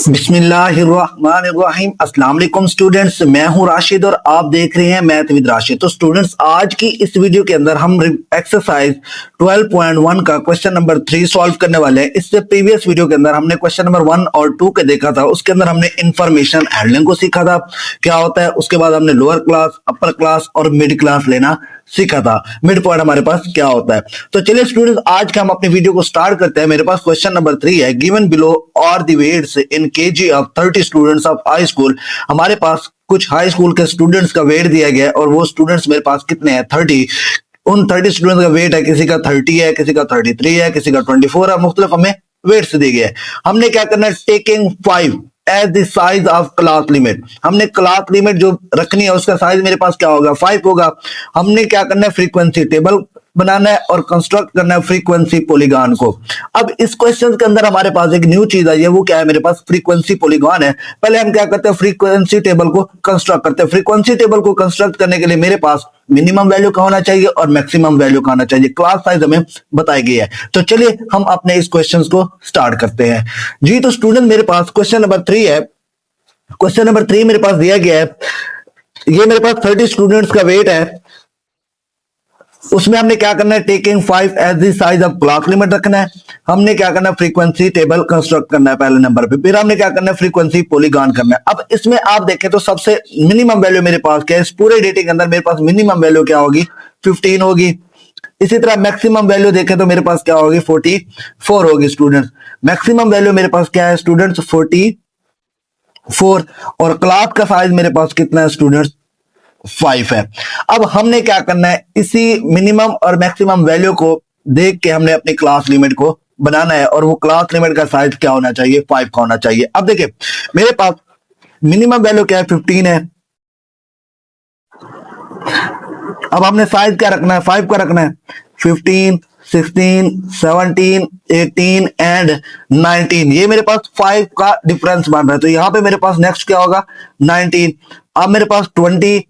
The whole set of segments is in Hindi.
बिस्मिल्लाहिर्रहमानिर्रहीम। अस्सलाम वालेकुम स्टूडेंट्स, मैं हूं राशिद और आप देख रहे हैं मैथ विद राशिद। तो स्टूडेंट्स, आज की इस वीडियो के अंदर हम एक्सरसाइज 12.1 का क्वेश्चन नंबर 3 सॉल्व करने वाले हैं। इससे प्रीवियस वीडियो के अंदर हमने क्वेश्चन नंबर 1 और 2 के देखा था। उसके अंदर हमने इंफॉर्मेशन हैंडलिंग को सीखा था, क्या होता है। उसके बाद हमने लोअर क्लास, अपर क्लास और मिड क्लास लेना सीखा था। मिड पॉइंट हमारे पास क्या होता है। तो चलिए स्टूडेंट्स, आज का हम अपनी वीडियो को स्टार्ट करते हैं। मेरे पास क्वेश्चन नंबर 3 है। Given below are the weights in KG of 30 students of high school. हमारे पास कुछ हाई स्कूल के स्टूडेंट्स का वेट दिया गया है और वो स्टूडेंट्स मेरे पास कितने हैं, 30। उन 30 स्टूडेंट्स का वेट है, किसी का 30 है, किसी का 33 है, किसी का 24 है। मुख्तलिफ हमें वेट्स दिए गए। हमने क्या करना है, taking 5 as the size of class limit. हमने क्लास लिमिट जो रखनी है उसका साइज मेरे पास क्या होगा, 5 होगा। हमने क्या करना है, फ्रीक्वेंसी टेबल बनाना है और कंस्ट्रक्ट करना है फ्रीक्वेंसी पॉलीगॉन को। अब इस क्वेश्चन के अंदर हमारे पास एक न्यू चीज आई है, वो क्या है, मेरे पास फ्रीक्वेंसी पॉलीगॉन है। पहले हम क्या करते हैं, फ्रीक्वेंसी टेबल को कंस्ट्रक्ट करते हैं। फ्रीक्वेंसी टेबल को कंस्ट्रक्ट करने के लिए मेरे पास मिनिमम वैल्यू का होना चाहिए और मैक्सिमम वैल्यू का होना चाहिए। क्लास साइज हमें बताई गई है। तो चलिए हम अपने इस क्वेश्चन को स्टार्ट करते हैं जी। तो स्टूडेंट, मेरे पास क्वेश्चन नंबर 3 है। क्वेश्चन नंबर 3 मेरे पास दिया गया है। ये मेरे पास 30 स्टूडेंट्स का वेट है। उसमें हमने क्या करना है, taking 5 as the size of class limit रखना है। हमने क्या करना है, फ्रीक्वेंसी टेबल कंस्ट्रक्ट करना है पहले नंबर पे। फिर हमने क्या करना है, फ्रीक्वेंसी पॉलीगॉन करना है। अब इसमें आप देखें तो सबसे मिनिमम वैल्यू मेरे पास क्या है, इस पूरे डेटे के अंदर मेरे पास मिनिमम वैल्यू क्या होगी, 15 होगी। इसी तरह मैक्सिमम वैल्यू देखें तो मेरे पास क्या होगी, 44 होगी स्टूडेंट्स। मैक्सिमम वैल्यू मेरे पास क्या है स्टूडेंट्स, 44। और क्लास का साइज मेरे पास कितना है स्टूडेंट्स, 5 है। अब हमने क्या करना है, इसी मिनिमम और मैक्सिमम वैल्यू को देख के हमने अपनी क्लास लिमिट को बनाना है और वो क्लास लिमिट का साइज क्या होना चाहिए, 5 का होना चाहिए। अब देखिए मेरे पास मिनिमम वैल्यू क्या है, 15 है। अब हमने साइज क्या रखना है, 5 का रखना है। 15, 16, 17, 18 एंड 19, ये मेरे पास 5 का डिफरेंस बन रहा है। तो यहां पे मेरे पास नेक्स्ट क्या होगा, 19। अब मेरे पास 20,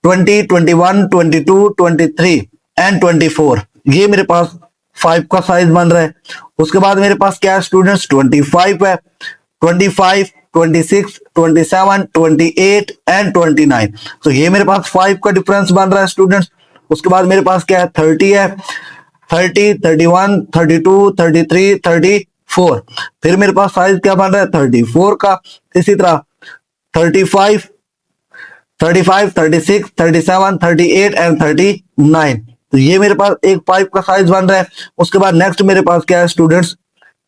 21, 22, 23 एंड 24, ये मेरे पास 5 का साइज बन रहा है। उसके बाद मेरे पास क्या है स्टूडेंट्स, 25 है। 25, 26, 27, 28 एंड 29, तो ये मेरे पास 5 का डिफरेंस बन रहा है स्टूडेंट्स। उसके बाद मेरे पास क्या है, 30 है। 30, 31, 32, 33, 34, फिर मेरे पास साइज क्या बन रहा है, 34 का। इसी तरह 35, 36, 37, 38 एंड 39, तो ये मेरे पास एक 5 का साइज बन रहा है। उसके बाद नेक्स्ट मेरे पास क्या है स्टूडेंट्स,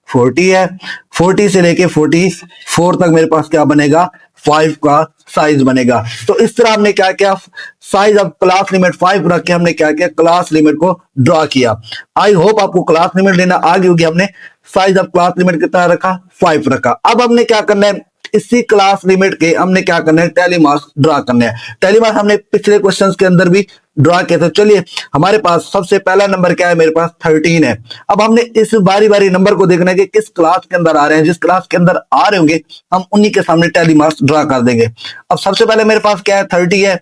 40 है। 40 से लेके 44 तक मेरे पास क्या बनेगा, 5 का साइज बनेगा। तो इस तरह हमने क्या किया, साइज ऑफ क्लास लिमिट 5 रख के हमने क्या किया, क्लास लिमिट को ड्रॉ किया। आई होप आपको क्लास लिमिट लेना आ गई होगी। हमने साइज ऑफ क्लास लिमिट कितना रखा, 5 रखा। अब हमने क्या करना है, इसी क्लास लिमिट के हमने क्या करना है, टेली मार्क्स ड्रा करने हैं। टेली मार्क्स हमने पिछले क्वेश्चंस के अंदर भी ड्रा किया था। चलिए हमारे पास सबसे पहला नंबर क्या है, मेरे पास 13 है। अब हमने इस बारी बारी नंबर को देखना है कि किस क्लास के अंदर आ रहे हैं। जिस क्लास के अंदर आ रहे होंगे हम उन्हीं के सामने टेली मार्क्स ड्रा कर देंगे। अब सबसे पहले मेरे पास क्या है, 30 है।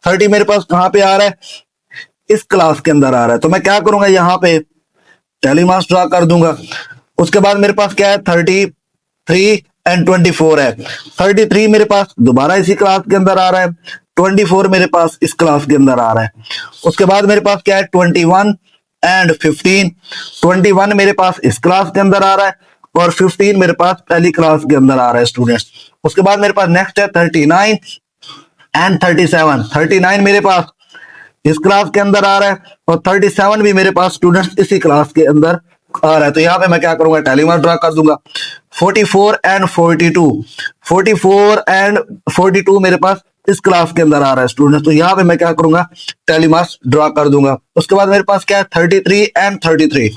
30 मेरे पास कहां पे आ रहा है, इस क्लास के अंदर आ रहा है। तो मैं क्या करूंगा, यहाँ पे टेली मार्क्स ड्रा कर दूंगा। उसके बाद मेरे पास क्या है, 33 एंड 24 है। 33 मेरे पास दोबारा इसी क्लास के अंदर आ रहा है। 24 मेरे पास इस क्लास के अंदर आ रहा है। उसके बाद मेरे पास क्या है, 21 एंड 15। 21 मेरे पास इस क्लास के अंदर आ रहा है और 15 मेरे पास पहली क्लास के अंदर आ रहा है स्टूडेंट्स। उसके बाद मेरे पास नेक्स्ट है 39 एंड 37। 39 मेरे पास इस क्लास के अंदर आ रहा है और 37 भी मेरे पास स्टूडेंट्स इसी क्लास के अंदर आ रहा है। तो यहाँ पे मैं क्या करूंगा, टेली मार्क्स ड्रा कर दूंगा। 44 एंड 42, 44 एंड 42 मेरे पास इस क्लास के अंदर आ रहा है स्टूडेंट्स। तो यहाँ पे मैं क्या करूंगा, टेली मार्क्स ड्रा कर दूंगा। उसके बाद मेरे पास क्या है, 33 एंड 33।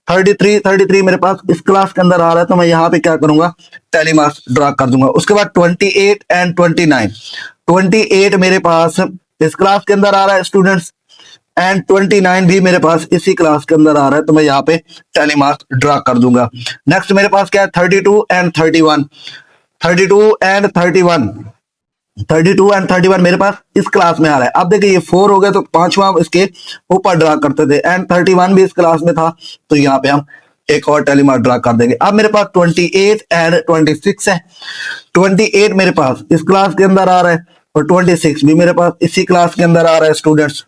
33 मेरे पास इस क्लास के अंदर आ रहा है। तो मैं यहाँ पे क्या करूंगा, टेली मार्क्स ड्रा कर दूंगा। उसके बाद 28 एंड 29। 28 मेरे पास इस क्लास के अंदर आ रहा है स्टूडेंट्स एंड 29 भी मेरे पास इसी क्लास के अंदर आ रहा है। तो मैं यहाँ पे टेली मार्क्स ड्रा कर दूंगा। नेक्स्ट मेरे पास क्या है, 32 एंड 31। 32 एंड 31, 32 एंड 31 मेरे पास इस क्लास में आ रहा है। अब देखिए ये 4 हो गया तो 5वां इसके ऊपर ड्रा करते थे एंड 31 भी इस क्लास में था, तो यहाँ पे हम एक और टेलीमार्क ड्रा कर देंगे। अब मेरे पास 28 एंड 26 है। 28 मेरे पास इस क्लास के अंदर आ रहा है और 26 भी मेरे पास इसी क्लास के अंदर आ रहा है स्टूडेंट्स।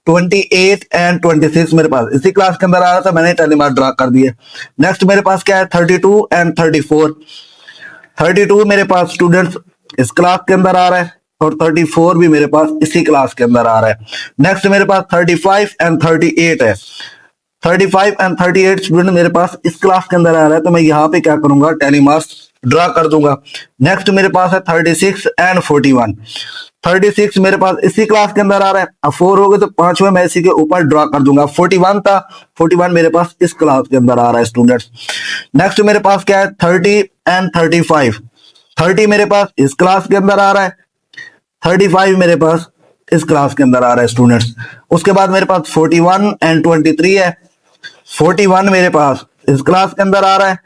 28 एंड 26 मेरे पास इसी क्लास के अंदर आ रहा था, मैंने टेलीमार्क ड्रा कर दिया। नेक्स्ट मेरे पास क्या है 32 एंड 34। 32 मेरे पास स्टूडेंट्स इस क्लास के अंदर आ रहा है और 34 भी मेरे पास इसी क्लास के अंदर आ रहा है। नेक्स्ट मेरे पास 35 एंड 38 है। 35 एंड 38 स्टूडेंट मेरे पास इस क्लास के अंदर आ रहा है, तो मैं यहाँ पे क्या करूंगा टेलीमार्क ड्रा कर दूंगा। नेक्स्ट मेरे पास है 36 एंड 41। 36 मेरे पास इसी क्लास के अंदर आ रहा है, अब 4 हो गए तो 5वें मैं इसी के ऊपर ड्रा कर दूंगा। 41 था, 41 मेरे पास इस क्लास के अंदर आ रहा है स्टूडेंट्स। नेक्स्ट मेरे पास क्या है 30 एंड 35। 30 मेरे पास इस क्लास के अंदर आ रहा है, 35 मेरे पास इस क्लास के अंदर आ रहा है स्टूडेंट्स। उसके बाद मेरे पास 41 एंड 23 है। 41 मेरे पास इस क्लास के अंदर आ रहा है,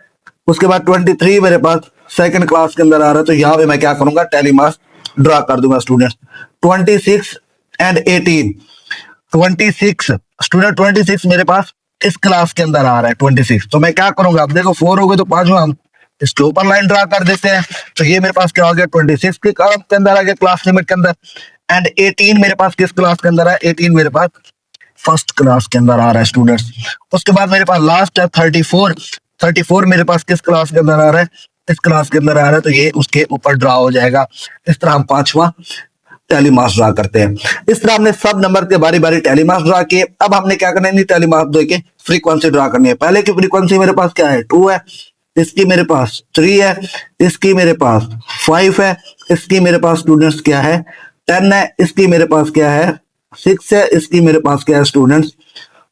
उसके बाद 23 मेरे पास सेकंड क्लास के अंदर आ रहा है, तो यहां पे मैं क्या करूंगा टेलीमार्क ड्रा कर दूंगा स्टूडेंट्स। 26 एंड 18। 26 स्टूडेंट 26 मेरे पास इस क्लास के अंदर आ रहा है 26, तो मैं क्या करूंगा, अब देखो 4 हो गए तो 5वां हम इसके ऊपर लाइन ड्रा कर देते हैं, तो ये मेरे पास क्या हो गया 26 के कॉलम के अंदर आ गया क्लास लिमिट के अंदर। एंड 18 मेरे पास किस क्लास के अंदर है, 18 मेरे पास फर्स्ट क्लास के अंदर आ रहा है स्टूडेंट्स। उसके बाद मेरे पास लास्ट है 34। 34 मेरे पास किस क्लास के अंदर आ रहा है, इस क्लास के अंदर आ रहा है, तो ये उसके ऊपर ड्रा हो जाएगा। इस तरह हम 5वां टेलीमार्क ड्रा करते हैं। इस तरह हमने सब नंबर के बारी बारी टेलीमार्क ड्रा किए। अब हमने क्या करना है, टेलीमार्क दो के फ्रीक्वेंसी ड्रा करनी है। पहले की फ्रीक्वेंसी मेरे पास क्या है 2 है, इसकी मेरे पास 3 है, इसकी मेरे पास 5 है, इसकी मेरे पास स्टूडेंट्स क्या है 10 है, इसकी मेरे पास क्या है 6 है, इसकी मेरे पास क्या है स्टूडेंट्स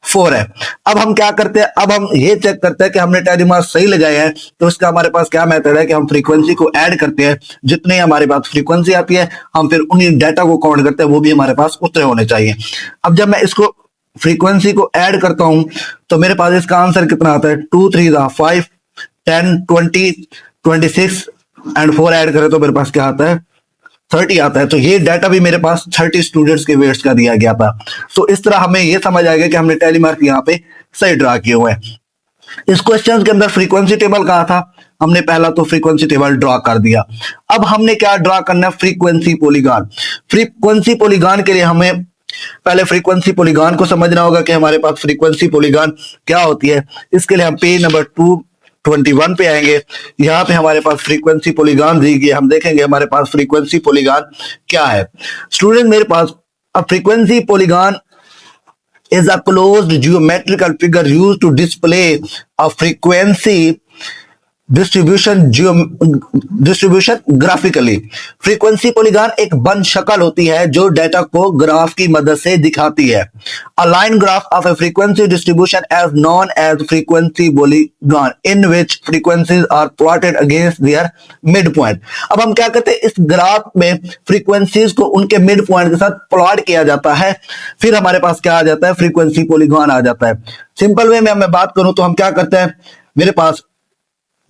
4 है। अब हम क्या करते हैं, अब हम ये चेक करते हैं कि हमने टेलीमार्क सही लगाया है, तो इसका हमारे पास क्या मेथड है कि हम फ्रीक्वेंसी को ऐड करते हैं। जितने हमारे पास फ्रीक्वेंसी आती है हम फिर उन्हीं डाटा को काउंट करते हैं, वो भी हमारे पास उतने होने चाहिए। अब जब मैं इसको फ्रीक्वेंसी को ऐड करता हूं तो मेरे पास इसका आंसर कितना आता है 2 3 5 10 20 26 एंड 4 ऐड करें तो मेरे पास क्या आता है 30 आता है। तो ये डाटा भी मेरे पास 30 स्टूडेंट्स के वेट्स का दिया गया था। सो इस तरह हमें ये समझ आएगा कि हमने टेलीमार्क यहाँ पे सही ड्रा किए हुए हैं। इस क्वेश्चन के अंदर फ्रीक्वेंसी टेबल कहा था, हमने पहला तो फ्रीक्वेंसी टेबल ड्रा कर दिया। अब हमने क्या ड्रा करना है फ्रीक्वेंसी पॉलीगॉन। फ्रीक्वेंसी पॉलीगॉन के लिए हमें पहले फ्रीक्वेंसी पॉलीगॉन को समझना होगा कि हमारे पास फ्रीक्वेंसी पॉलीगॉन क्या होती है। इसके लिए हम पेज नंबर 221 पे आएंगे। यहाँ पे हमारे पास फ्रीक्वेंसी पॉलीगॉन दी गई, हम देखेंगे हमारे पास फ्रीक्वेंसी पॉलीगॉन क्या है। स्टूडेंट मेरे पास अब frequency polygon is a closed geometrical figure used to display a frequency distribution graphically. Frequency polygon एक बंद शक्ल होती है जो डेटा को ग्राफ की मदद से दिखाती है। A line graph of a frequency distribution as known as frequency polygon in which frequencies are plotted against their mid point. अब हम क्या करते हैं, इस ग्राफ में फ्रीक्वेंसीज को उनके मिड पॉइंट के साथ प्लॉट किया जाता है, फिर हमारे पास क्या आ जाता है फ्रीक्वेंसी पॉलीगॉन आ जाता है। सिंपल वे में मैं बात करूं तो हम क्या करते हैं, मेरे पास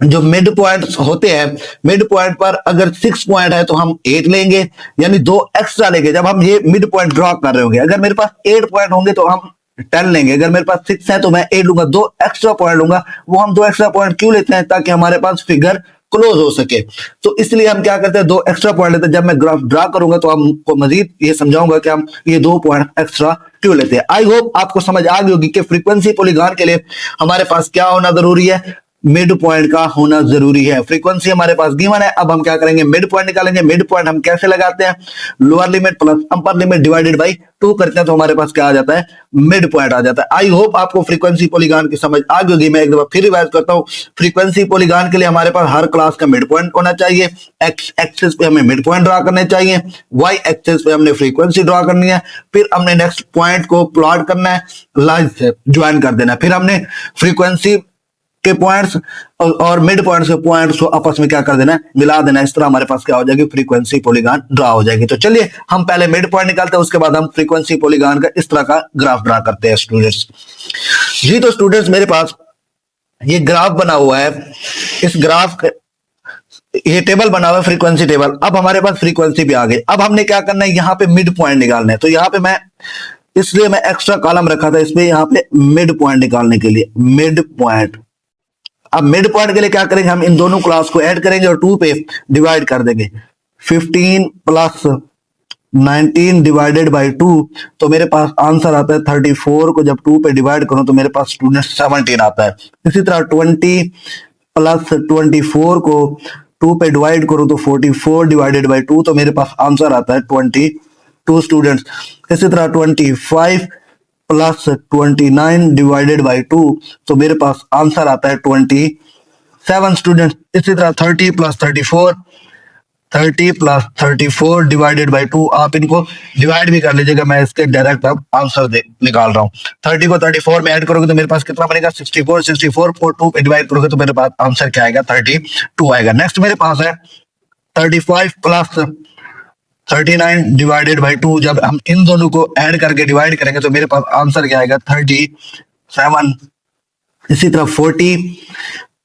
जो मिड पॉइंट्स होते हैं, मिड पॉइंट पर अगर 6 पॉइंट है तो हम 8 लेंगे, यानी 2 एक्स्ट्रा लेंगे। जब हम ये मिड पॉइंट ड्रॉ कर रहे होंगे, अगर मेरे पास 8 पॉइंट होंगे तो हम 10 लेंगे, अगर मेरे पास 6 है तो मैं 8 लूंगा, 2 एक्स्ट्रा पॉइंट लूंगा। वो हम 2 एक्स्ट्रा पॉइंट क्यों लेते हैं, ताकि हमारे पास फिगर क्लोज हो सके। तो इसलिए हम क्या करते हैं 2 एक्स्ट्रा पॉइंट लेते हैं। जब मैं ग्राफ ड्रा करूंगा तो आपको मजीद ये समझाऊंगा कि हम ये 2 पॉइंट एक्स्ट्रा क्यों लेते हैं। आई होप आपको समझ आ गई होगी कि फ्रीक्वेंसी पॉलीगॉन के लिए हमारे पास क्या होना जरूरी है, मिड पॉइंट का होना जरूरी है। फ्रीक्वेंसी हमारे पास गिवन है, अब हम क्या करेंगे मिड पॉइंट निकालेंगे। मिड पॉइंट हम कैसे लगाते हैं, lower limit plus upper limit divided by 2 करते हैं तो हमारे पास क्या आ जाता है मिड पॉइंट आ जाता है। आई होप आपको फ्रीक्वेंसी पॉलीगॉन की समझ आ गई होगी। मैं एक दफा फिर रिवाइज करता हूं, फ्रीक्वेंसी पॉलीगॉन के लिए हमारे पास हर क्लास का मिड पॉइंट होना चाहिए। एक्स एक्सिस पे हमें मिड पॉइंट ड्रा करने चाहिए, वाई एक्सिस पे हमने फ्रीक्वेंसी ड्रा करनी है, फिर हमने नेक्स्ट पॉइंट को प्लॉट करना है, लाइन से ज्वाइन कर देना है, फिर हमने फ्रीक्वेंसी के पॉइंट्स और मिड पॉइंट्स के पॉइंट्स को आपस में क्या कर देना है, मिला देना है। इस तरह हमारे पास क्या हो जाएगी फ्रीक्वेंसी पॉलीगॉन ड्रा हो जाएगी। तो चलिए हम पहले मिड पॉइंट निकालते हैं, उसके बाद हम फ्रीक्वेंसी पॉलीगॉन का इस तरह का ग्राफ ड्रा करते हैं स्टूडेंट्स जी। तो स्टूडेंट्स मेरे पास ये ग्राफ बना हुआ है, इस ग्राफ ये टेबल बना हुआ है फ्रीक्वेंसी टेबल। अब हमारे पास फ्रीक्वेंसी भी आ गई। अब हमने क्या करना है, यहाँ पे मिड पॉइंट निकालना है। तो यहाँ पे मैं इसलिए मैं एक्स्ट्रा कॉलम रखा था इसमें, यहाँ पे मिड पॉइंट निकालने के लिए मिड पॉइंट अब मिड पॉइंट के लिए क्या करेंगे, हम इन दोनों क्लास को ऐड करेंगे और 2 पे डिवाइड कर देंगे। 15 प्लस 19 डिवाइडेड बाई 2, तो मेरे पास आंसर आता है 34 को जब 2 पे डिवाइड करूं तो मेरे पास स्टूडेंट 17 आता है। इसी तरह 20 प्लस 24 को 2 पे डिवाइड करूं तो 44 डिवाइडेड बाई 2, तो मेरे पास आंसर आता है 22 स्टूडेंट्स। इसी तरह 25 प्लस 29 डिवाइडेड बाई 2, तो मेरे पास आंसर आता है 27 स्टूडेंट्स। इसी तरह 30 प्लस 34 डिवाइडेड बाई 2, आप इनको डिवाइड भी कर लीजिएगा, मैं इसके डायरेक्ट अब आंसर निकाल रहा हूँ। 30 को 34 में ऐड करोगे तो मेरे पास कितना बनेगा 64 को 2 पे डिवाइड करोगे तो मेरे पास आंसर क्या आएगा 32 आएगा। नेक्स्ट मेरे पास है 35 प्लस 39 डिवाइडेड बाई 2, जब हम इन दोनों को ऐड करके डिवाइड करेंगे तो मेरे पास आंसर क्या आएगा 37। इसी तरह 40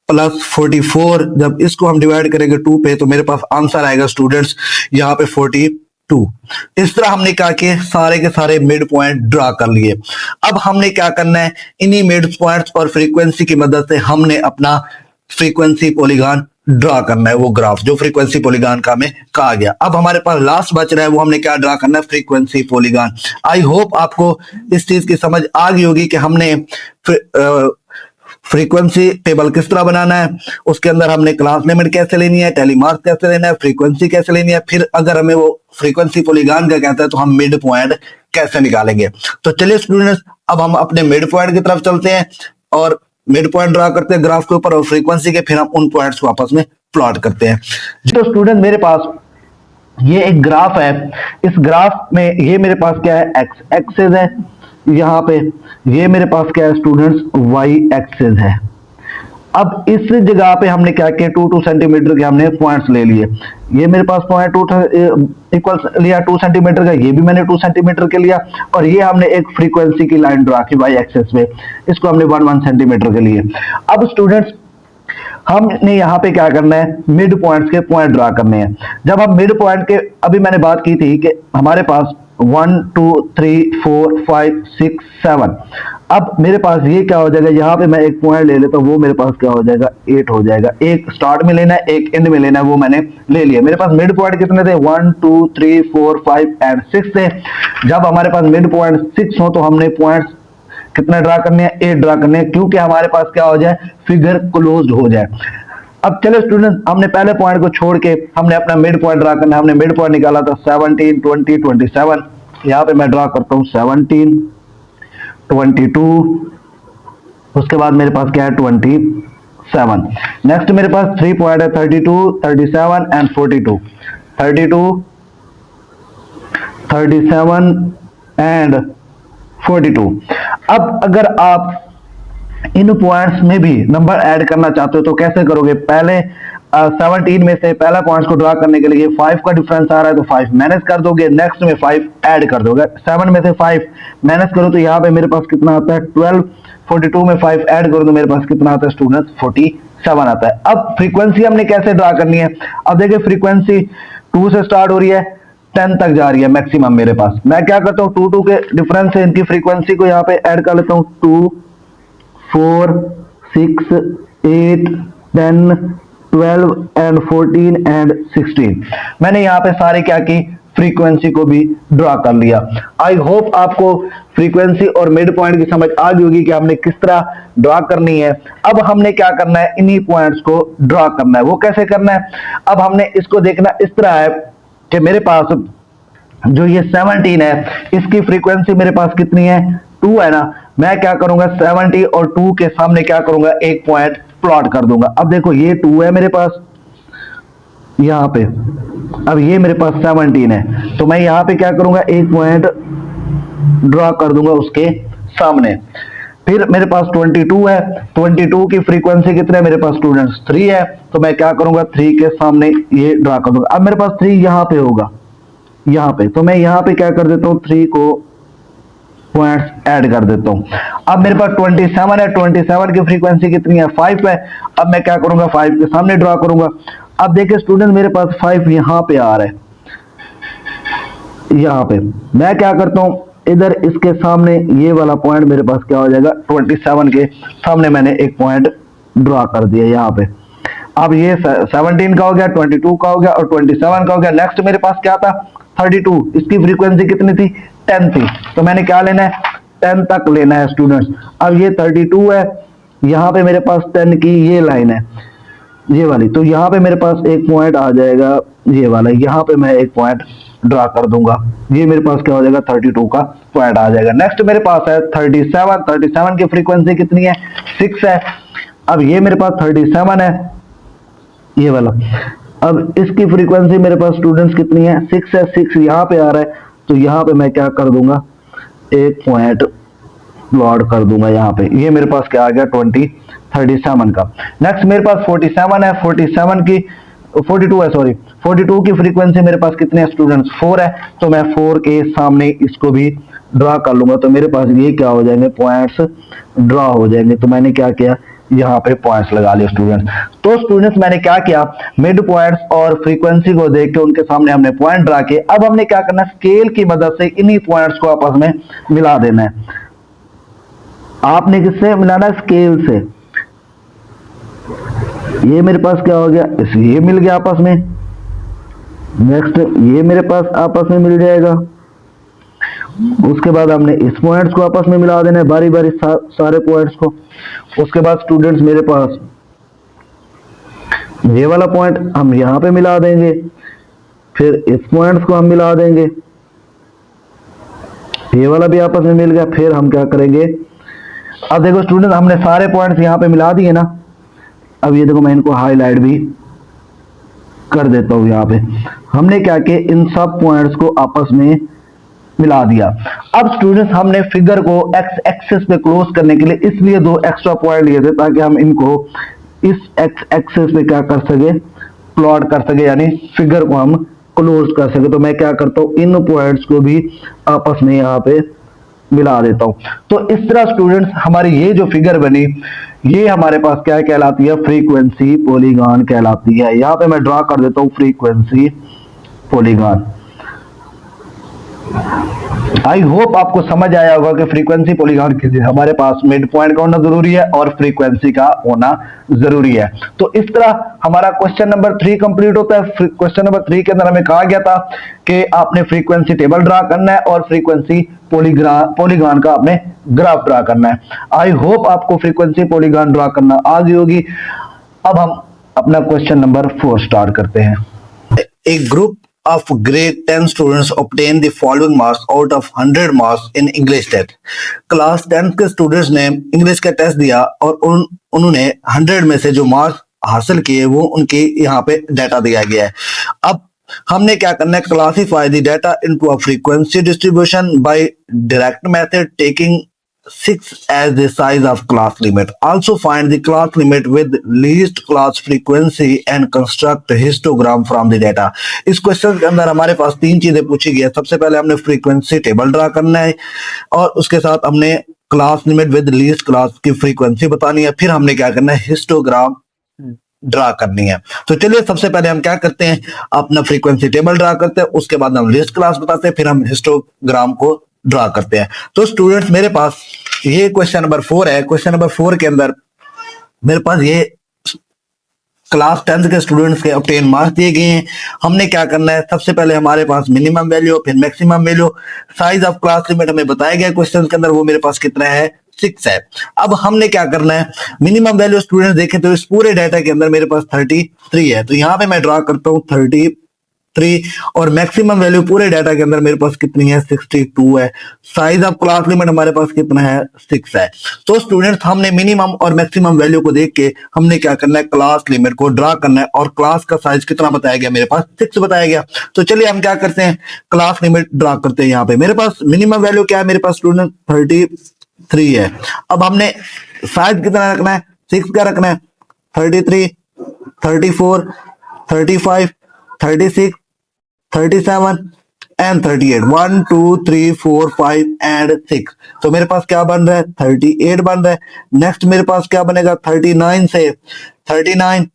प्लस 44, जब इसको हम डिवाइड करेंगे 2 पे तो मेरे पास आंसर आएगा स्टूडेंट्स यहाँ पे 42। इस तरह हमने क्या किया, सारे के सारे मिड पॉइंट ड्रा कर लिए। अब हमने क्या करना है, इन्हीं मिड पॉइंट्स और फ्रीक्वेंसी की मदद से हमने अपना फ्रीक्वेंसी पॉलीगॉन ड्रा करना है, वो ग्राफ जो फ्रीक्वेंसी पॉलीगॉन का हमें कहा गया। अब हमारे पास लास्ट बच रहा है, वो हमने क्या ड्रा करना है, फ्रीक्वेंसी पॉलीगॉन। आई होप आपको इस चीज की समझ आ गई होगी कि हमने फ्रीक्वेंसी टेबल किस तरह बनाना है, उसके अंदर हमने क्लास लिमिट कैसे लेनी है, टेली मार्क्स कैसे लेना है, फ्रीक्वेंसी कैसे लेनी है, फिर अगर हमें वो फ्रीक्वेंसी पॉलीगॉन का कहता है तो हम मिड पॉइंट कैसे निकालेंगे। तो चलिए स्टूडेंट्स, अब हम अपने मिड पॉइंट की तरफ चलते हैं और मिड पॉइंट ड्रा करते हैं ग्राफ के ऊपर और फ्रीक्वेंसी के, फिर हम उन पॉइंट्स को आपस में प्लॉट करते हैं। तो स्टूडेंट मेरे पास ये एक ग्राफ है, इस ग्राफ में ये मेरे पास क्या है, एक्स एक्सिस है, यहाँ पे ये मेरे पास क्या है स्टूडेंट्स, वाई एक्सिस है। अब इस जगह पे हमने क्या किया, 2 सेंटीमीटर के हमने पॉइंट्स ले लिए। ये मेरे पास पॉइंट 2 इक्वल लिया 2 सेंटीमीटर का, ये भी मैंने 2 सेंटीमीटर के लिया, और ये हमने एक फ्रीक्वेंसी की लाइन ड्रा की वाई एक्सिस पे, इसको हमने 1 सेंटीमीटर के लिए। अब स्टूडेंट्स हमने यहाँ पे क्या करना है, मिड पॉइंट्स के पॉइंट ड्रा करने हैं। जब हम मिड पॉइंट के, अभी मैंने बात की थी कि हमारे पास 1 2 3 4 5 6 7, अब मेरे पास ये क्या हो जाएगा, यहाँ पे मैं एक पॉइंट ले लेता हूँ, वो मेरे पास क्या हो जाएगा 8 हो जाएगा। एक स्टार्ट में लेना है, एक एंड में लेना है, वो मैंने ले लिया। मेरे पास मिड पॉइंट कितने थे, 1 2 3 4 5 एंड 6 थे। जब हमारे पास मिड पॉइंट 6 हो तो हमने पॉइंट्स कितने ड्रा करने हैं, 8 ड्रा करने हैं, क्योंकि हमारे पास क्या हो जाए, फिगर क्लोज्ड हो जाए। अब चलो स्टूडेंट, हमने पहले पॉइंट को छोड़ के हमने अपना मिड पॉइंट ड्रा करना है। हमने मिड पॉइंट निकाला था 17 20 27, यहाँ पे मैं ड्रा करता हूँ 17 22, उसके बाद मेरे पास क्या है 27। नेक्स्ट मेरे पास 3 पॉइंट है 32 37 एंड 42, 32 37 एंड 42। अब अगर आप इन पॉइंट्स में भी नंबर ऐड करना चाहते हो तो कैसे करोगे, पहले 17 में से पहला पॉइंट्स को ड्रा करने के लिए 5 का डिफरेंस आ रहा है तो 5 माइनस कर दोगे, नेक्स्ट में 5 ऐड कर दोगे। 7 में से 5 माइनस करो तो यहाँ पे मेरे पास कितना आता है 12, 42 में 5 ऐड करो तो मेरे पास कितना आता है स्टूडेंट्स 47 आता है। अब फ्रीक्वेंसी हमने कैसे ड्रा करनी है, अब देखिए फ्रीक्वेंसी 2 से स्टार्ट हो रही है 10 तक जा रही है मैक्सिमम मेरे पास। मैं क्या करता हूँ 2 के डिफरेंस से इनकी फ्रीक्वेंसी को यहाँ पे ऐड कर लेता हूँ, 2 4 6 8 10 12 एंड 14 एंड 16। मैंने यहाँ पे सारे क्या की फ्रीक्वेंसी को भी ड्रा कर लिया। आई होप आपको फ्रीक्वेंसी और मिड पॉइंट की समझ आ गई होगी कि हमने किस तरह ड्रा करनी है। अब हमने क्या करना है, इन्हीं पॉइंट्स को ड्रा करना है। वो कैसे करना है, अब हमने इसको देखना इस तरह है कि मेरे पास जो ये 17 है इसकी फ्रीक्वेंसी मेरे पास कितनी है 2 है ना। मैं क्या करूंगा 70 और 2 के सामने क्या करूंगा एक पॉइंट प्लॉट कर दूंगा। अब देखो ये 2 है मेरे पास यहाँ पे, अब ये मेरे पास 17 है तो मैं यहाँ पे क्या करूंगा एक पॉइंट ड्रॉ कर दूंगा उसके सामने। फिर मेरे पास 22 है, 22 की फ्रीक्वेंसी कितने है मेरे पास स्टूडेंट्स 3 है तो मैं क्या करूंगा 3 के सामने ये ड्रॉ कर दूंगा। अब मेरे पास 3 यहाँ पे होगा यहाँ पे, तो मैं यहाँ पे क्या कर देता हूँ 3 को पॉइंट्स ऐड कर देता हूँ। अब मेरे पास 27 है, 27 की फ्रीक्वेंसी कितनी है 5 है। अब मैं क्या करूंगा 5 के सामने ड्रॉ करूंगा। अब देखिए स्टूडेंट मेरे पास 5 यहाँ पे आ रहा है, यहाँ पे मैं क्या करता हूँ इधर इसके सामने ये वाला पॉइंट मेरे पास क्या हो जाएगा 27 के सामने मैंने एक पॉइंट ड्रॉ कर दिया यहाँ पे। अब ये 17 का हो गया, 22 का हो गया और 27 का हो गया। नेक्स्ट मेरे पास क्या था, 32। इसकी फ्रीक्वेंसी कितनी थी, 10 थी। तो मैंने क्या लेना है, 10 तक लेना है स्टूडेंट्स। अब ये 32 है, यहाँ पे मेरे पास 10 की ये लाइन है, ये वाली। तो यहाँ पे मेरे पास एक पॉइंट आ जाएगा ये वाला, यहाँ पे मैं एक पॉइंट ड्रा कर दूंगा। ये मेरे पास क्या हो जाएगा, 32 का पॉइंट आ जाएगा। नेक्स्ट मेरे पास है 37। 37 की फ्रीक्वेंसी कितनी है, 6 है। अब ये मेरे पास 37 है, ये वाला। अब इसकी फ्रीक्वेंसी मेरे पास स्टूडेंट्स कितनी है, 6 है। 6 यहाँ पे आ रहा है, तो यहाँ पे मैं क्या कर दूंगा, एक पॉइंट प्लॉट कर दूंगा यहाँ पे। ये मेरे पास क्या आ गया, 37 का। नेक्स्ट मेरे पास 47 है। 47 की 42 है, सॉरी 42 की फ्रीक्वेंसी मेरे पास कितने हैं स्टूडेंट्स, 4 है। तो मैं 4 के सामने इसको भी ड्रा कर लूंगा, तो मेरे पास ये क्या हो जाएंगे, पॉइंट्स ड्रा हो जाएंगे। तो मैंने क्या किया, यहाँ पे पॉइंट्स लगा लिए स्टूडेंट्स। तो स्टूडेंट्स मैंने क्या किया, मिड पॉइंट्स और फ्रीक्वेंसी को देख के उनके सामने हमने पॉइंट ड्रा किए। अब हमने क्या करना है, स्केल की मदद से इन्हीं पॉइंट्स को आपस में मिला देना है। आपने किससे मिलाना है, स्केल से। ये मेरे पास क्या हो गया, ये मिल गया आपस में। नेक्स्ट ये मेरे पास आपस में मिल जाएगा। उसके बाद हमने इस पॉइंट्स को आपस में मिला देना है, बारी बारी सारे पॉइंट्स को। उसके बाद स्टूडेंट्स मेरे पास ये वाला पॉइंट हम यहाँ पे मिला देंगे, फिर इस पॉइंट्स को हम मिला देंगे, ये वाला भी आपस में मिल गया। फिर हम क्या करेंगे, अब देखो स्टूडेंट हमने सारे पॉइंट्स यहाँ पे मिला दिए ना। अब ये देखो मैं इनको हाईलाइट भी कर देता हूँ। यहाँ पे हमने क्या किया, इन सब पॉइंट्स को आपस में मिला दिया। अब स्टूडेंट्स हमने फिगर को एक्स एक्सिस पे क्लोज करने के लिए इसलिए 2 एक्स्ट्रा पॉइंट लिए थे, ताकि हम इनको इस एक्स एक्सिस पे क्या कर सके, प्लॉट कर सके, यानी फिगर को हम क्लोज कर सके। तो मैं क्या करता हूँ, इन पॉइंट्स को भी आपस में यहाँ पे मिला देता हूं। तो इस तरह स्टूडेंट्स हमारी ये जो फिगर बनी, ये हमारे पास क्या कहलाती है, फ्रीक्वेंसी पॉलीगॉन कहलाती है। यहां पे मैं ड्रा कर देता हूं फ्रीक्वेंसी पॉलीगॉन। आई होप आपको समझ आया होगा कि फ्रीक्वेंसी पॉलीगॉन के लिए हमारे पास मिड पॉइंट का होना जरूरी है और फ्रीक्वेंसी का होना जरूरी है। तो इस तरह हमारा क्वेश्चन नंबर 3 कंप्लीट होता है। क्वेश्चन नंबर 3 के अंदर हमें कहा गया था कि आपने फ्रीक्वेंसी टेबल ड्रा करना है और फ्रीक्वेंसी पॉलीगॉन का आपने ग्राफ ड्रा करना है। आई होप आपको फ्रीक्वेंसी पॉलीगॉन ड्रा करना आ गई होगी। अब हम अपना क्वेश्चन नंबर 4 स्टार्ट करते हैं। एक group of grade 10 students obtain the following marks out of 100 marks in English test. Class 10 के स्टूडेंट्स ने इंग्लिश का टेस्ट दिया और उन्होंने 100 में से जो मार्क्स हासिल किए वो उनके यहाँ पे डाटा दिया गया है। अब हमने क्या करना है, classify the data into a frequency distribution by direct method taking 6 as the size of class limit. Also find the class limit with least class frequency and construct histogram from the data. इस क्वेश्चन के अंदर हमारे पास 3 चीजें पूछी गई है। सबसे पहले हमने फ्रीक्वेंसी टेबल ड्रा करना है और उसके साथ हमने class limit with least class की फ्रीक्वेंसी बतानी है। फिर हमने क्या करना है, हिस्टोग्राम ड्रा करनी है। तो चलिए सबसे पहले हम क्या करते हैं, अपना फ्रीक्वेंसी टेबल ड्रा करते हैं, उसके बाद हम लिस्ट क्लास बताते हैं, फिर हम हिस्टोग्राम को ड्रा करते हैं। तो स्टूडेंट्स मेरे पास ये क्वेश्चन नंबर 4 है। क्वेश्चन नंबर 4 के अंदर मेरे पास ये क्लास 10 के स्टूडेंट्स के ऑब्टेन मार्क्स दिए गए हैं। हमने क्या करना है, सबसे पहले हमारे पास मिनिमम वैल्यू फिर maximum value, size of class limit हमें बताया गया क्वेश्चन के अंदर, वो मेरे पास कितना है, 6 है। अब हमने क्या करना है, मिनिमम वैल्यू स्टूडेंट्स देखें तो इस पूरे डाटा के अंदर मेरे पास 33 है। तो यहाँ पे मैं ड्रा करता हूँ 33 और मैक्सिमम वैल्यू पूरे डाटा के अंदर मेरे पास कितनी है, 62 है। साइज ऑफ क्लास लिमिट हमारे पास कितना है, 6 है। तो स्टूडेंट्स हमने मिनिमम और मैक्सिमम वैल्यू को देख के हमने क्या करना है, क्लास लिमिट को ड्रा करना है। और क्लास का साइज कितना बताया गया, मेरे पास 6 बताया गया। तो चलिए हम क्या करते हैं, क्लास लिमिट ड्रा करते हैं। यहाँ पे मेरे पास मिनिमम वैल्यू क्या है, मेरे पास स्टूडेंट 33 है। अब हमने साइज कितना रखना है, 6 का रखना है। 33, 34, 35, 36, 37 एंड 38, 1 2 3 4 5 एंड 6। तो मेरे पास क्या बन रहा है, 38 बन रहा है। नेक्स्ट मेरे पास क्या बनेगा, 39 से 39,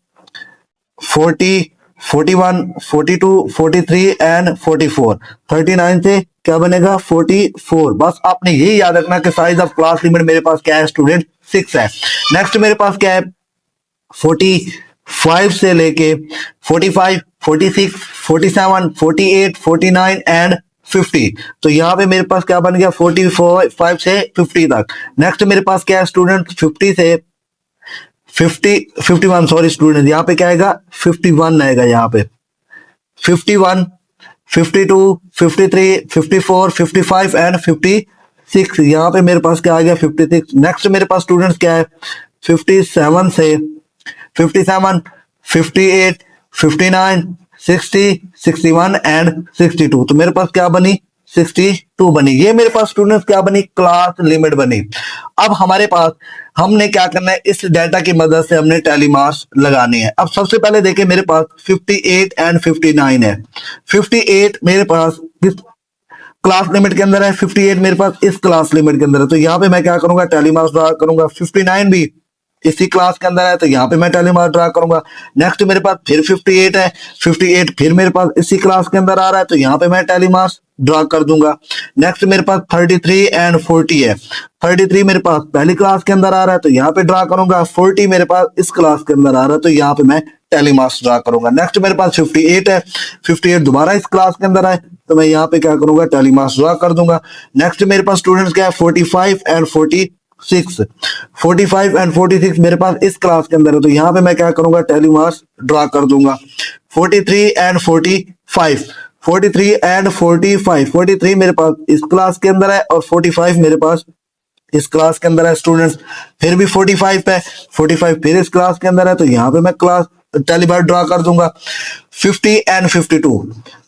40, 41, 42, 43 एंड 44। 39 से क्या बनेगा, 44। बस आपने यही याद रखना कि साइज ऑफ क्लास लिमिट मेरे पास क्या है स्टूडेंट, 6 है। नेक्स्ट मेरे पास क्या है, 45 से लेके 45, 46, 47, 48, 49 एंड 50। तो यहाँ पे मेरे पास क्या बन गया 45 से 50 तक। नेक्स्ट मेरे पास क्या है स्टूडेंट 50 से 51, सॉरी स्टूडेंट, यहाँ पे क्या आएगा 51 आएगा, यहाँ पे 51, 52, 53, 54, 55 एंड 56। यहाँ पे मेरे पास क्या आ गया 56। नेक्स्ट मेरे पास स्टूडेंट्स क्या है 57 से 57, 58, 59, 60, 61 एंड 62। तो मेरे पास क्या बनी 62 बनी। ये मेरे पास स्टूडेंट्स क्या बनी क्लास लिमिट बनी। अब हमारे पास हमने क्या करना है, इस डेटा की मदद से हमने टैली मार्क्स लगाने हैं। अब सबसे पहले देखिए मेरे पास 58 एंड 59 है। 58 मेरे पास किस क्लास लिमिट के अंदर है, 58 मेरे पास इस क्लास लिमिट के अंदर है। तो यहाँ पे मैं क्या करूंगा टैली मार्क्स ड्रा करूंगा। 59 भी इसी क्लास के अंदर है, तो यहाँ पे मैं टैली मार्क्स ड्रा करूंगा। नेक्स्ट मेरे पास फिर 58 है, 58 फिर मेरे पास इसी क्लास के अंदर आ रहा है, तो यहाँ पे मैं टैली मार्क्स ड्रा कर दूंगा। नेक्स्ट मेरे पास 33 एंड 40 है। 33 मेरे पास पहली क्लास के अंदर आ रहा है, तो यहाँ पे ड्रा करूंगा। 40 मेरे पास इस क्लास के अंदर आ रहा है, तो यहाँ पे मैं टैली मार्क्स ड्रा करूंगा। नेक्स्ट मेरे पास 58 है, 58 दोबारा इस क्लास के अंदर है, तो मैं यहाँ पे क्या करूंगा टैली मार्क्स ड्रा कर दूंगा। नेक्स्ट मेरे पास स्टूडेंट्स क्या है 45 एंड 46, 45 एंड 46 मेरे पास इस क्लास के अंदर है, तो यहाँ पे मैं क्या करूंगा टैली मार्क्स ड्रा कर दूंगा। 43 एंड 45, 43 एंड 45, 43 मेरे पास इस क्लास के अंदर है और 45 मेरे पास इस क्लास के अंदर है स्टूडेंट्स। फिर भी 45 है, 45 फिर इस क्लास के अंदर है, तो यहाँ पे मैं क्लास टैली बार ड्रा कर दूंगा। 50 एंड 52,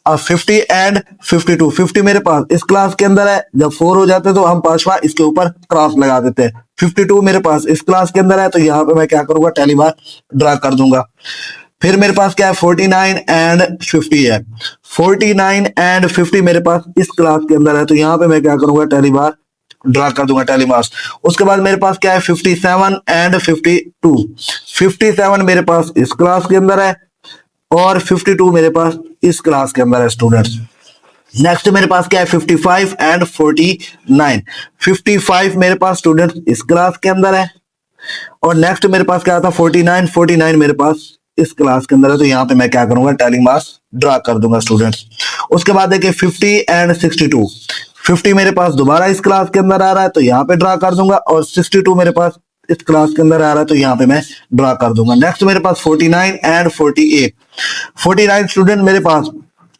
अब 50 एंड 52, 50 मेरे पास इस क्लास के अंदर है, जब 4 हो जाते हैं तो हम पांचवा इसके ऊपर क्रॉस लगा देते हैं। 52 मेरे पास इस क्लास के अंदर है, तो यहाँ पे मैं क्या करूंगा टैली बार ड्रा कर दूंगा। फिर मेरे पास क्या है 49 एंड 50 है। 49 एंड 50 मेरे पास इस क्लास के अंदर है, तो यहाँ पे मैं क्या करूंगा टैली बार ड्रा कर दूंगा टैली मार्क्स। उसके बाद मेरे पास क्या है 57 एंड 52, 57 मेरे पास इस क्लास के अंदर है और 52 मेरे पास इस क्लास के अंदर है स्टूडेंट्स। नेक्स्ट मेरे पास क्या है 55 एंड 49, 55 मेरे पास स्टूडेंट्स इस क्लास के अंदर है और नेक्स्ट मेरे पास क्या था 49, 49 मेरे पास इस क्लास के अंदर है, तो यहाँ पे मैं क्या करूंगा टैली मार्क्स ड्रा कर दूंगा स्टूडेंट्स। उसके बाद देखिए 50 एंड 62, 50 मेरे पास दोबारा इस क्लास के अंदर आ रहा है, तो यहाँ पे ड्रा कर दूंगा और 62 मेरे पास इस क्लास के अंदर आ रहा है, तो यहाँ पे मैं ड्रा कर दूंगा। नेक्स्ट मेरे पास 49 एंड 48, 49 स्टूडेंट मेरे पास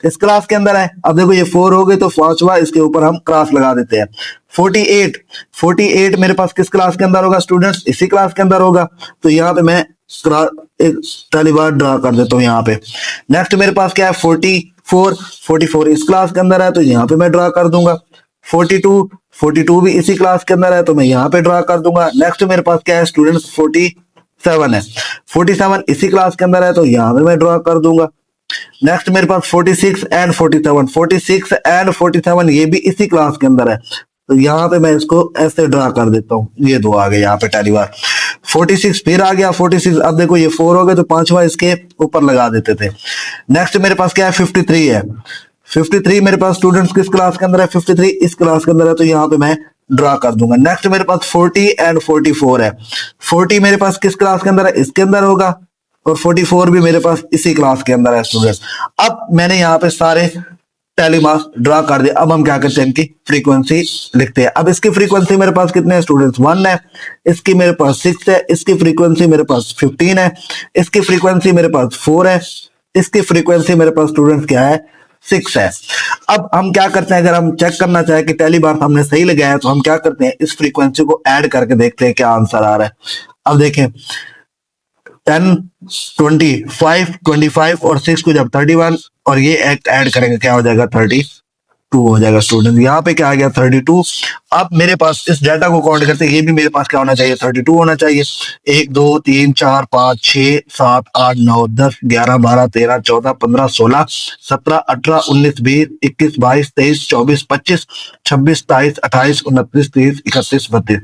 इस क्लास के अंदर है। अब देखो ये 4 हो गए, तो पांचवा इसके ऊपर हम क्रॉस लगा देते हैं। 48, 48 मेरे पास किस क्लास के अंदर होगा स्टूडेंट्स, इसी क्लास के अंदर होगा, तो यहाँ पे मैं एक टैली बार ड्रा कर देता हूँ यहाँ पे। नेक्स्ट मेरे पास क्या है 44, 44 इस क्लास के अंदर है, तो यहाँ पे मैं ड्रा कर दूंगा। 42, 42 भी इसी क्लास के अंदर है, तो मैं यहाँ पे ड्रा कर दूंगा। नेक्स्ट मेरे पास क्या है स्टूडेंट्स 47 है, 47 इसी क्लास के अंदर है, तो यहाँ पे मैं ड्रा कर दूंगा। नेक्स्ट मेरे पास 46 एंड 47, 46 एंड 47 ये भी इसी क्लास के अंदर है, तो यहाँ पे मैं इसको ऐसे ड्रा कर देता हूँ। ये दो आ गए यहाँ पे टैली बार। 46 फिर आ गया 46, अब देखो ये 4 हो गए, तो पांचवा इसके ऊपर लगा देते थे। नेक्स्ट मेरे पास क्या है 53 है। 53 मेरे पास स्टूडेंट्स किस क्लास के अंदर है, 53 इस क्लास के अंदर है, तो यहाँ पे मैं ड्रा कर दूंगा। नेक्स्ट मेरे पास 40 एंड 44 है। 40 मेरे पास किस क्लास के अंदर है, इसके अंदर होगा, और 44 भी मेरे पास इसी क्लास के अंदर है स्टूडेंट्स। अब मैंने यहाँ पे सारे टैली मार्क्स ड्रा कर दिया। अब हम क्या करते हैं इनकी फ्रीक्वेंसी लिखते हैं। अब इसकी फ्रीक्वेंसी मेरे पास कितने हैं स्टूडेंट्स 1 है, इसकी मेरे पास 6 है, इसकी फ्रीक्वेंसी मेरे पास 15 है, इसकी फ्रीक्वेंसी मेरे पास 4 है, इसकी फ्रीक्वेंसी मेरे पास स्टूडेंट्स क्या है 6 है। अब हम क्या करते हैं, अगर हम चेक करना चाहें कि टैली बार हमने सही लगाया है, तो हम क्या करते हैं इस फ्रीक्वेंसी को ऐड करके देखते हैं क्या आंसर आ रहा है। अब देखें 10, 25, 25 और 6 को जब 31 और ये ऐड करेंगे क्या हो जाएगा 32 हो जाएगा स्टूडेंट। यहाँ पे क्या आ गया 32। अब मेरे पास इस डाटा को काउंट करते हैं, ये भी मेरे पास क्या होना चाहिए 32 होना चाहिए। 1 2 3 4 5 6 7 8 9 10 11 12 13 14 15 16 17 18 19 20 21 22 23 24 25 26 27 28 29 30 31 32।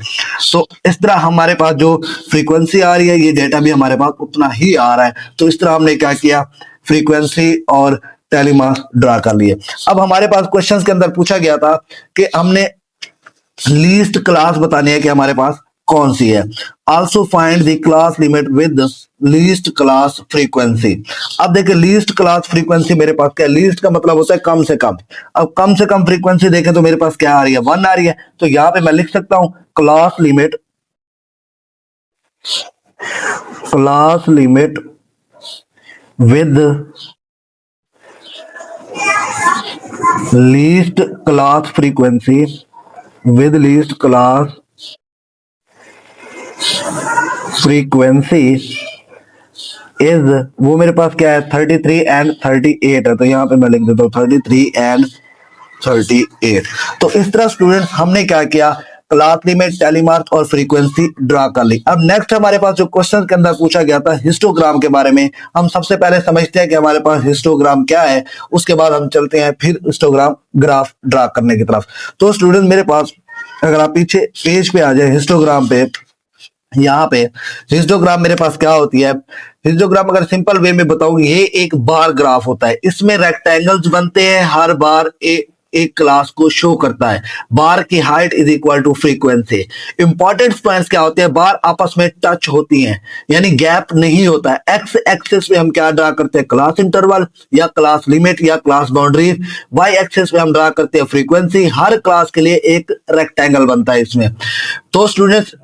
तो इस तरह हमारे पास जो फ्रीक्वेंसी आ रही है, ये डेटा भी हमारे पास उतना ही आ रहा है। तो इस तरह हमने क्या किया फ्रीक्वेंसी और टैली मार्क्स ड्रा कर लिए। अब हमारे पास क्वेश्चंस के अंदर पूछा गया था कि हमने लीस्ट क्लास बतानी है कि हमारे पास कौन सी है। Also find the class limit with least class frequency. अब देखिए लीस्ट क्लास फ्रीक्वेंसी मेरे पास क्या है, लीस्ट का मतलब होता है कम से कम। अब कम से कम फ्रीक्वेंसी देखें तो मेरे पास क्या आ रही है, 1 आ रही है। तो यहां पे मैं लिख सकता हूं class limit with least class frequency with least class frequency is, वो मेरे पास क्या है 33 एंड 38 है। तो यहाँ पे मैं लिख देता हूँ 33 एंड 38। तो इस तरह स्टूडेंट्स हमने क्या किया, क्लास लिमिट, टेलीमार्क और फ्रीक्वेंसी ड्रा कर ली। अब नेक्स्ट हमारे पास जो क्वेश्चन के अंदर पूछा गया था हिस्टोग्राम के बारे में, हम सबसे पहले समझते हैं कि हमारे पास हिस्टोग्राम क्या है, उसके बाद हम चलते हैं फिर हिस्टोग्राम ग्राफ ड्रा करने की तरफ। तो स्टूडेंट मेरे पास अगर आप पीछे पेज पे आ जाए हिस्टोग्राम पे, यहाँ पे हिस्टोग्राम मेरे पास क्या होती है, हिस्टोग्राम अगर सिंपल वे में बताऊं ये एक बार ग्राफ होता है। इसमें रेक्टेंगल्स बनते हैं, हर बार एक क्लास को शो करता है। बार की height is equal to frequency. Important points क्या होते हैं, बार आपस में टच होती हैं, यानी गैप नहीं होता है। एक्स एक्सिस पे हम क्या ड्रा करते हैं, क्लास इंटरवल या क्लास लिमिट या क्लास बाउंड्री। वाई एक्सिस पे हम ड्रा करते हैं फ्रीक्वेंसी। हर क्लास के लिए एक रेक्टेंगल बनता है इसमें। तो स्टूडेंट्स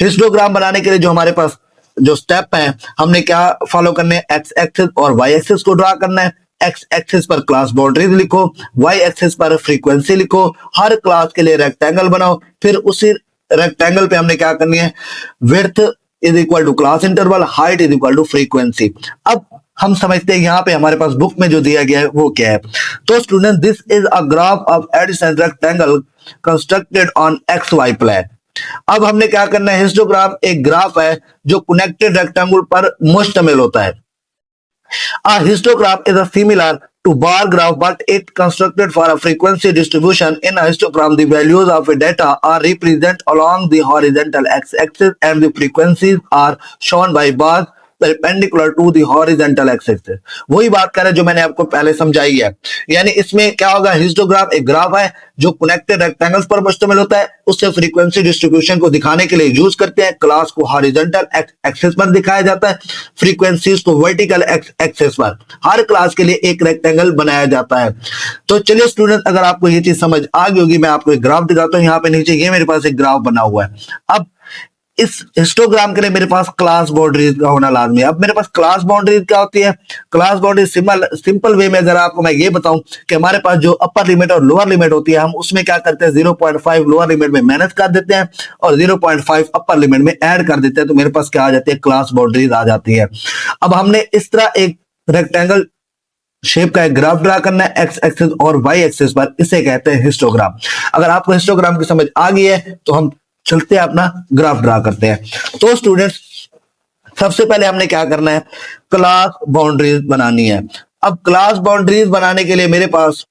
हिस्टोग्राम बनाने के लिए जो हमारे पास जो स्टेप है, हमने क्या फॉलो करने हैं, एक्स एक्सिस और वाई एक्सिस को ड्रा करना है। एक्स एक्सिस पर क्लास बाउंड्रीज लिखो, वाई एक्सिस पर फ्रीक्वेंसी लिखो, हर क्लास के लिए रेक्टेंगल बनाओ। फिर उसी रेक्टेंगल पे हमने क्या करनी है, width is equal to class interval, height is equal to frequency. अब हम समझते हैं यहाँ पे हमारे पास बुक में जो दिया गया है वो क्या है। तो student this is a graph of addition rectangle constructed on X Y plane. अब हमने क्या करना है, हिस्टोग्राम एक ग्राफ है जो कनेक्टेड रेक्टेंगल पर मुश्तमिल होता है। A histogram is a similar to bar graph, but it constructed for a frequency distribution. In a histogram, the values of a data are represented along the horizontal x-axis, and the frequencies are shown by bars perpendicular to the horizontal x-axis. वही बात कर रहे हैं जो मैंने आपको पहले समझाई है। यानी इसमें क्या होगा, हिस्टोग्राफ एक ग्राफ है जो कनेक्टेड रेक्टेंगल्स पर मुश्तमिल होता है। उससे फ्रीक्वेंसी डिस्ट्रीब्यूशन को दिखाने के लिए यूज करते हैं। क्लास को हॉरिजॉन्टल एक्सिस पर दिखाया जाता है, फ्रीक्वेंसीज को वर्टिकल एक्सिस पर। हर क्लास के लिए एक रेक्टेंगल बनाया जाता है। तो चलिए स्टूडेंट, अगर आपको ये चीज समझ आ गई होगी, मैं आपको एक ग्राफ दिखाता हूँ। यहाँ पे नीचे ये मेरे पास एक ग्राफ बना हुआ है। अब इस हिस्टोग्राम के लिए मेरे पास क्लास बाउंड्रीज का होना लाजमी है। अब मेरे पास क्लास बाउंड्रीज क्या होती है, क्लास बाउंड्रीज सिंपल वे में अगर आपको मैं ये बताऊं कि हमारे पास जो अपर लिमिट और लोअर लिमिट होती है, हम उसमें क्या करते हैं 0.5 लोअर लिमिट में माइनस कर देते हैं और 0.5 अपर लिमिट में ऐड कर देते हैं। तो मेरे पास क्या आ जाती है, क्लास बाउंड्रीज आ जाती है। अब हमने इस तरह एक रेक्टेंगल शेप का एक ग्राफ ड्रा करना है एक्स एक्सिस और वाई एक्सिस पर, इसे कहते हैं हिस्टोग्राम। अगर आपको हिस्टोग्राम की समझ आ गई है तो हम चलते हैं अपना ग्राफ ड्रा करते हैं। तो स्टूडेंट्स सबसे पहले हमने क्या करना है, क्लास बाउंड्रीज बनानी है। अब क्लास बाउंड्रीज बनाने के लिए मेरे पास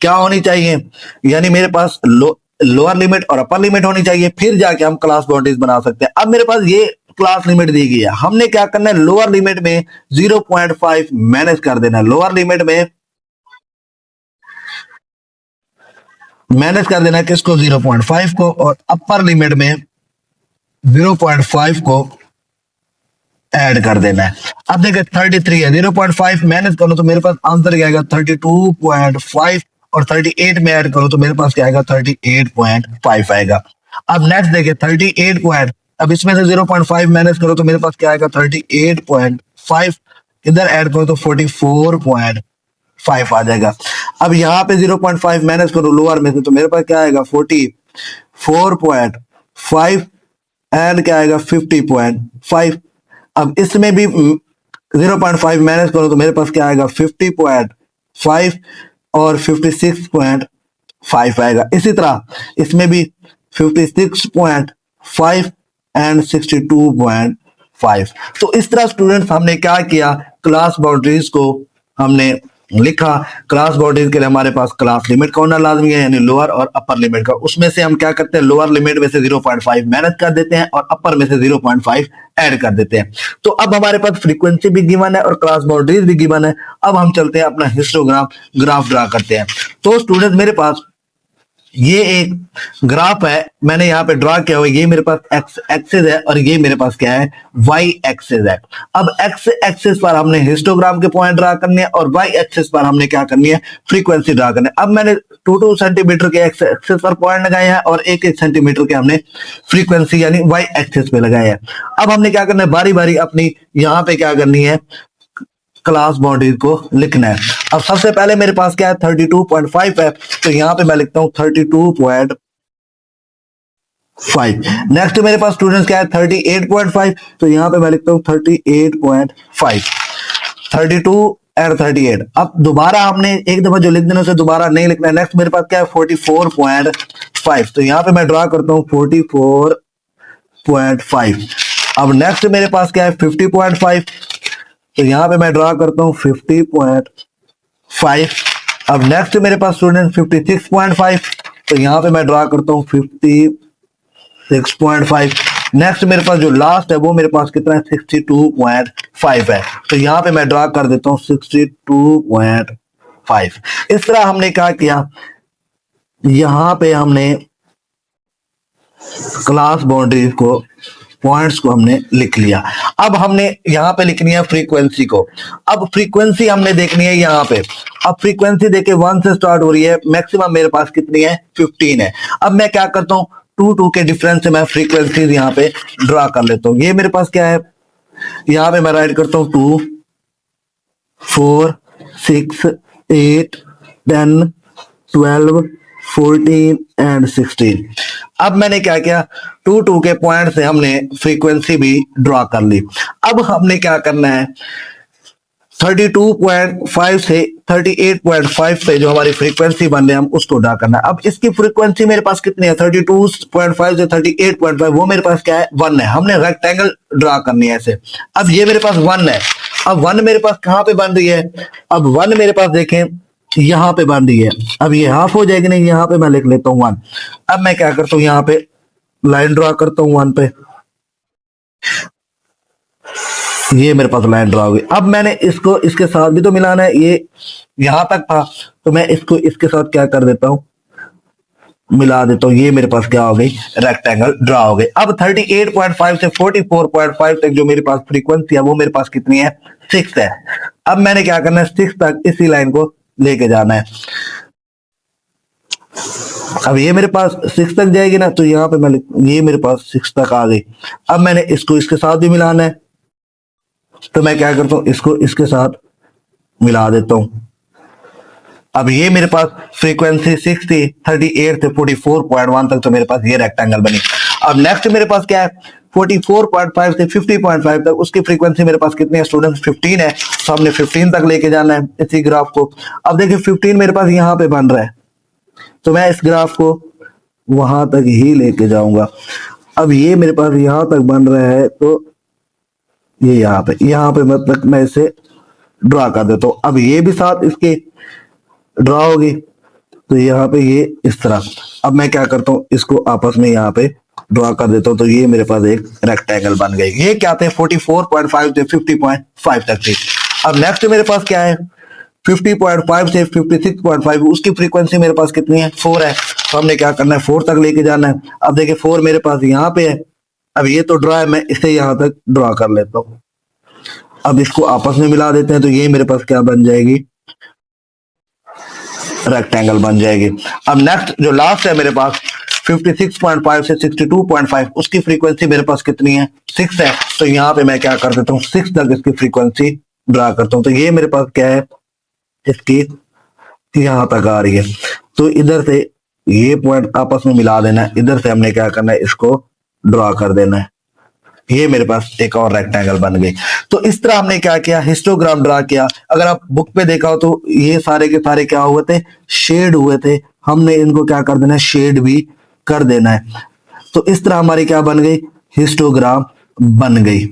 क्या होनी चाहिए, यानी मेरे पास लोअर लिमिट और अपर लिमिट होनी चाहिए, फिर जाके हम क्लास बाउंड्रीज बना सकते हैं। अब मेरे पास ये क्लास लिमिट दी गई है, हमने क्या करना है, लोअर लिमिट में 0.5 मैनेज कर देना है। लोअर लिमिट में मैनेज कर देना है किसको, 0.5 को, और अपर लिमिट में 0.5 को ऐड कर देना है। अब देखिए 33 है, 0.5 मैनेज करो तो मेरे पास आंसर क्या आएगा 32.5, और 38 में ऐड करो तो मेरे पास क्या आएगा 38.5 आएगा। अब नेक्स्ट देखिए 38 अब इसमें से 0.5 मैनेज करो तो मेरे पास क्या आएगा 38.5, इधर ऐड करो तो 44.5 आ जाएगा। अब यहाँ पे 0.5 माइनस करो लोअर में से तो मेरे पास क्या आएगा 44.5 एंड क्या आएगा 50.5। अब इसमें भी 0.5 माइनस करो तो मेरे पास क्या आएगा 50.5 और 56.5 आएगा। इसी तरह इसमें भी 56.5 एंड 62.5। तो इस तरह स्टूडेंट्स हमने क्या किया, क्लास बाउंड्रीज को हमने लिखा। क्लास बाउंड्रीज के लिए हमारे पास क्लास लिमिट का होना लाजमी है, यानी लोअर और अपर लिमिट का। उसमें से हम क्या करते हैं, लोअर लिमिट में से 0.5 माइनस कर देते हैं और अपर में से 0.5 ऐड कर देते हैं। तो अब हमारे पास फ्रीक्वेंसी भी गिवन है और क्लास बाउंड्रीज भी गिवन है। अब हम चलते हैं अपना हिस्टोग्राम ग्राफ ड्रा करते हैं। तो स्टूडेंट मेरे पास ये एक ग्राफ है, मैंने यहाँ पे ड्रॉ किया हुआ, ये मेरे पास एक्स एक्सिस है और ये मेरे पास क्या है, वाई एक्सिस है। अब एक्स एक्सिस पर हमने हिस्टोग्राम के पॉइंट ड्रा करने हैं और वाई एक्सिस पर हमने क्या करनी है, फ्रीक्वेंसी ड्रा करनी है। अब मैंने 2 सेंटीमीटर के एक्स एक्सिस पर पॉइंट लगाए हैं और 1 सेंटीमीटर के हमने फ्रीक्वेंसी यानी वाई एक्सिस पे लगाए हैं। अब हमने क्या करना है, बारी बारी अपनी यहाँ पे क्या करनी है, क्लास बाउंड्रीज को लिखना है। अब सबसे पहले मेरे पास क्या है, 32.5 है, तो यहां पे मैं लिखता हूं 32.5। नेक्स्ट मेरे पास स्टूडेंट्स क्या है, 38.5, तो यहां पे मैं लिखता हूं 38.5। 32 एंड 38। अब दोबारा हमने एक दफा जो लिख देना उसे दोबारा नहीं लिखना है। नेक्स्ट मेरे पास क्या है, 44.5, तो यहां पे मैं ड्रा करता हूं 44.5। अब नेक्स्ट मेरे पास क्या है, 50.5, तो यहां पे मैं ड्रा करता हूं 50.5। अब नेक्स्ट मेरे पास स्टूडेंट 56.5, तो यहां पे मैं ड्रा करता हूं 56.5। नेक्स्ट मेरे पास जो लास्ट है वो मेरे पास कितना है, 62.5 है, तो यहां पे मैं ड्रा कर देता हूं 62.5। इस तरह हमने क्या किया, यहां पे हमने क्लास बाउंड्रीज को, पॉइंट्स को हमने लिख लिया। अब हमने यहां पे लिखनी है फ्रीक्वेंसी को। अब फ्रीक्वेंसी हमने देखनी है यहां पे। अब फ्रीक्वेंसी देखे 1 से स्टार्ट हो रही है, मैक्सिमम मेरे पास कितनी है, 15 है। अब मैं क्या करता हूं, 2 के डिफरेंस से मैं फ्रीक्वेंसी यहां पे ड्रा कर लेता हूं। ये मेरे पास क्या है, यहां पे मैं राइट करता हूं 2, 4, 6, 8, 10, 12, 14 एंड 16। अब मैंने क्या किया, 2 के पॉइंट से हमने फ्रीक्वेंसी भी ड्रॉ कर ली। अब हमने क्या करना है, 32.5 से 38.5 पे जो हमारी फ्रीक्वेंसी बन रही है हम उसको ड्रा करना है। अब इसकी फ्रीक्वेंसी मेरे पास कितनी है, 32.5 से 38.5, वो मेरे पास क्या है, 1 है। हमने रेक्टेंगल ड्रा करनी है ऐसे। अब ये मेरे पास 1 है। अब 1 मेरे पास कहां पे बन रही है, अब 1 मेरे पास देखें यहां पे बन रही है। अब ये हाफ हो जाएगी नहीं, यहां पे मैं लिख लेता हूं 1। अब मैं क्या करता हूं, यहां पे लाइन ड्रा करता हूं 1 पे, ये मेरे पास लाइन ड्रा हो गई। अब मैंने इसको इसके साथ भी तो मिलाना है, ये यहां तक था तो मैं इसको इसके साथ क्या कर देता हूं, मिला देता हूं। ये मेरे पास क्या हो गई, रेक्टेंगल ड्रा हो गई। अब 38.5 से 44.5 तक जो मेरे पास फ्रीक्वेंसी है वो मेरे पास कितनी है, 6 है। अब मैंने क्या करना है, 6 तक इसी लाइन को लेके जाना है। अब ये मेरे पास 6 तक जाएगी ना, तो यहाँ पे मैं ये मेरे पास 6 तक आ गई। अब मैंने इसको इसके साथ भी मिलाना है, तो मैं क्या करता हूं, इसको इसके साथ मिला देता हूं। अब ये मेरे पास फ्रीक्वेंसी 6 थी, 38 से 44.1 तक, तो मेरे पास ये रेक्टेंगल बनी। अब नेक्स्ट मेरे पास क्या है, 44.5 से 50.5 तक, उसकी फ्रीक्वेंसी मेरे पास कितनी है स्टूडेंट्स, 15 है, तो हमने 15 तक लेके जाना है इसी ग्राफ को। अब देखिए 15 मेरे पास यहाँ पे बन रहा है, तो मैं इस ग्राफ को वहां तक ही लेके जाऊंगा। अब ये मेरे पास यहां तक बन रहा है, तो ये यहाँ पे मतलब मैं इसे ड्रा कर देता हूं। अब ये भी साथ इसके ड्रा होगी, तो यहाँ पे ये इस तरह। अब मैं क्या करता हूँ, इसको आपस में यहाँ पे ड्रा कर देता हूँ, तो ये मेरे पास एक रेक्टेंगल बन गई। ये क्या थे, 44.5 से 50.5 तक थी। अब नेक्स्ट मेरे पास क्या है, 50.5 से 56.5, उसकी फ्रीक्वेंसी मेरे पास कितनी है, 4 है, तो हमने क्या करना है, 4 तक लेके जाना है। अब देखिए 4 मेरे पास यहाँ पे है। अब ये तो ड्रा है, मैं इसे यहाँ तक ड्रा कर लेता हूँ। अब इसको आपस में मिला देते हैं, तो ये मेरे पास क्या बन जाएगी, रेक्टेंगल बन जाएगी। अब नेक्स्ट जो लास्ट है मेरे पास 56.5 से 62.5, उसकी फ्रीक्वेंसी मेरे पास कितनी है, 6 है, तो यहाँ पे मैं क्या कर देता हूँ, 6 तक इसकी फ्रीक्वेंसी ड्रा करता हूँ। तो ये मेरे पास क्या है, इसकी यहां तक आ रही है, तो इधर से ये पॉइंट आपस में मिला देना है, इधर से हमने क्या करना है, इसको ड्रॉ कर देना है। ये मेरे पास एक और रेक्टेंगल बन गई। तो इस तरह हमने क्या किया, हिस्टोग्राम ड्रा किया। अगर आप बुक पे देखा हो तो ये सारे के सारे क्या हुए थे, शेड हुए थे। हमने इनको क्या कर देना है, शेड भी कर देना है। तो इस तरह हमारी क्या बन गई, हिस्टोग्राम बन गई।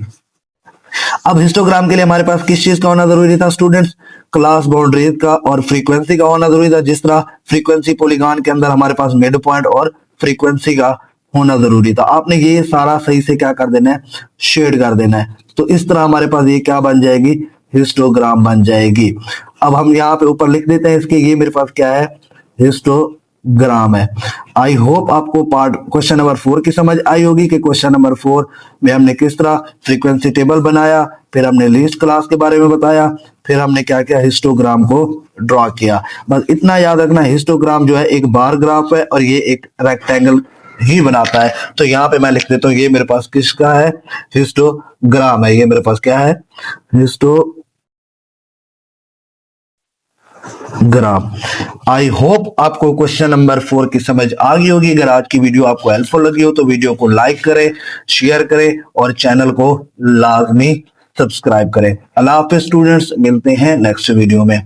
अब हिस्टोग्राम के लिए हमारे पास किस चीज का होना जरूरी था स्टूडेंट्स, क्लास बाउंड्रीज का और फ्रीक्वेंसी का होना जरूरी था। जिस तरह फ्रीक्वेंसी पॉलीगॉन के अंदर हमारे पास मिड पॉइंट और फ्रीक्वेंसी का होना जरूरी था। आपने ये सारा सही से क्या कर देना है, शेड कर देना है। तो इस तरह हमारे पास ये क्या बन जाएगी, हिस्टोग्राम बन जाएगी। अब हम यहाँ पे ऊपर लिख देते हैं इसके, ये मेरे पास क्या है, हिस्टोग्राम ग्राम है। आई होप आपको पार्ट क्वेश्चन नंबर 4 की समझ आई होगी कि क्वेश्चन नंबर 4 में हमने किस तरह फ्रीक्वेंसी टेबल बनाया, फिर हमने लीस्ट क्लास के बारे में बताया, फिर हमने क्या किया, हिस्टोग्राम को ड्रॉ किया। बस इतना याद रखना, हिस्टोग्राम जो है एक बार ग्राफ है और ये एक रेक्टेंगल ही बनाता है। तो यहाँ पे मैं लिख देता हूँ, ये मेरे पास किसका है, हिस्टोग्राम है। ये मेरे पास क्या है, हिस्टोग्राम। आई होप आपको क्वेश्चन नंबर 4 की समझ आ गई होगी। अगर आज की वीडियो आपको हेल्पफुल लगी हो तो वीडियो को लाइक करें, शेयर करें और चैनल को लाजमी सब्सक्राइब करें। अल्लाह हाफिज स्टूडेंट्स, मिलते हैं नेक्स्ट वीडियो में।